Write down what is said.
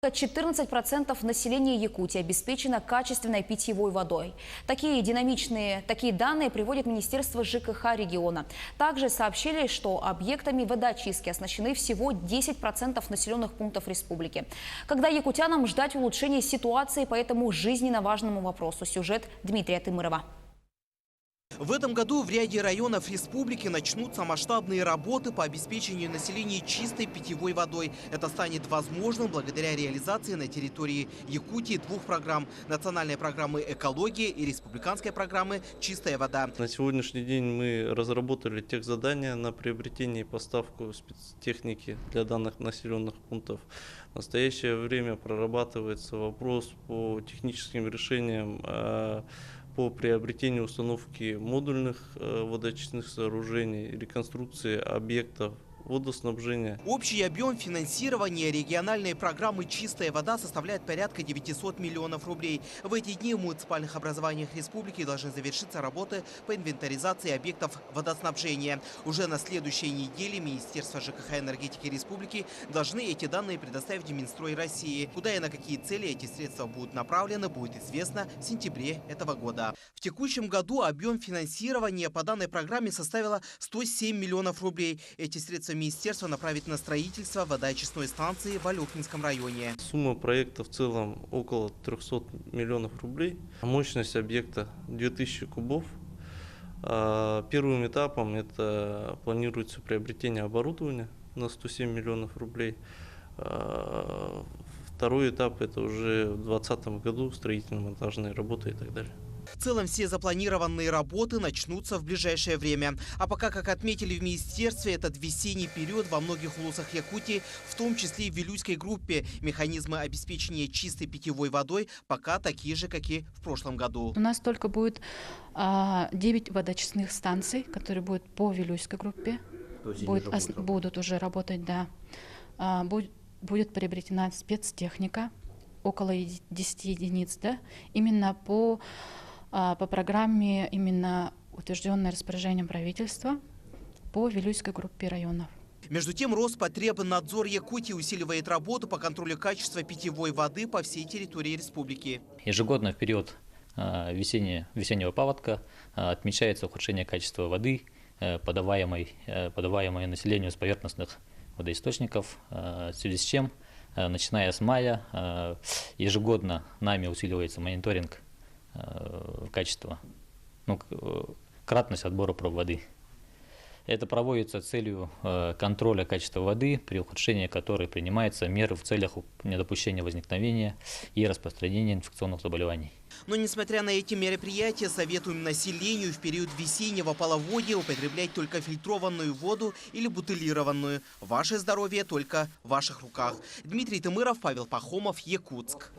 14% населения Якутии обеспечено качественной питьевой водой. Такие данные приводит Министерство ЖКХ региона. Также сообщили, что объектами водоочистки оснащены всего 10% населенных пунктов республики. Когда якутянам ждать улучшения ситуации по этому жизненно важному вопросу? Сюжет Дмитрия Тымырова. В этом году в ряде районов республики начнутся масштабные работы по обеспечению населения чистой питьевой водой. Это станет возможным благодаря реализации на территории Якутии двух программ – национальной программы «Экология» и республиканской программы «Чистая вода». На сегодняшний день мы разработали техзадания на приобретение и поставку спецтехники для данных населенных пунктов. В настоящее время прорабатывается вопрос по техническим решениям по приобретению установки модульных водоочистных сооружений, реконструкции объектов водоснабжения. Общий объем финансирования региональной программы «Чистая вода» составляет порядка 900 миллионов рублей. В эти дни в муниципальных образованиях республики должны завершиться работы по инвентаризации объектов водоснабжения. Уже на следующей неделе Министерство ЖКХ и энергетики республики должны эти данные предоставить Минстрой России. Куда и на какие цели эти средства будут направлены, будет известно в сентябре этого года. В текущем году объем финансирования по данной программе составило 107 миллионов рублей. Эти средства министерство направит на строительство водоочистной станции в Алекнинском районе. Сумма проекта в целом около 300 миллионов рублей. Мощность объекта 2000 кубов. Первым этапом это планируется приобретение оборудования на 107 миллионов рублей. Второй этап это уже в 2020 году строительно-монтажные работы и так далее. В целом все запланированные работы начнутся в ближайшее время. А пока, как отметили в министерстве, этот весенний период во многих улусах Якутии, в том числе и в Вилюйской группе, механизмы обеспечения чистой питьевой водой пока такие же, как и в прошлом году. У нас только будет 9 водоочистных станций, которые будут по Вилюйской группе. Будут уже работать, да. Будет приобретена спецтехника, около 10 единиц, да, именно по программе, именно утвержденной распоряжением правительства по Вилюйской группе районов. Между тем, Роспотребнадзор Якутии усиливает работу по контролю качества питьевой воды по всей территории республики. Ежегодно в период весеннего паводка отмечается ухудшение качества воды, подаваемой населению с поверхностных водоисточников, в связи с чем, начиная с мая, ежегодно нами усиливается мониторинг качества, кратность отбора проб воды. Это проводится с целью контроля качества воды, при ухудшении которой принимаются меры в целях недопущения возникновения и распространения инфекционных заболеваний. Но несмотря на эти мероприятия, советуем населению в период весеннего половодья употреблять только фильтрованную воду или бутылированную. Ваше здоровье только в ваших руках. Дмитрий Тымыров, Павел Пахомов, Якутск.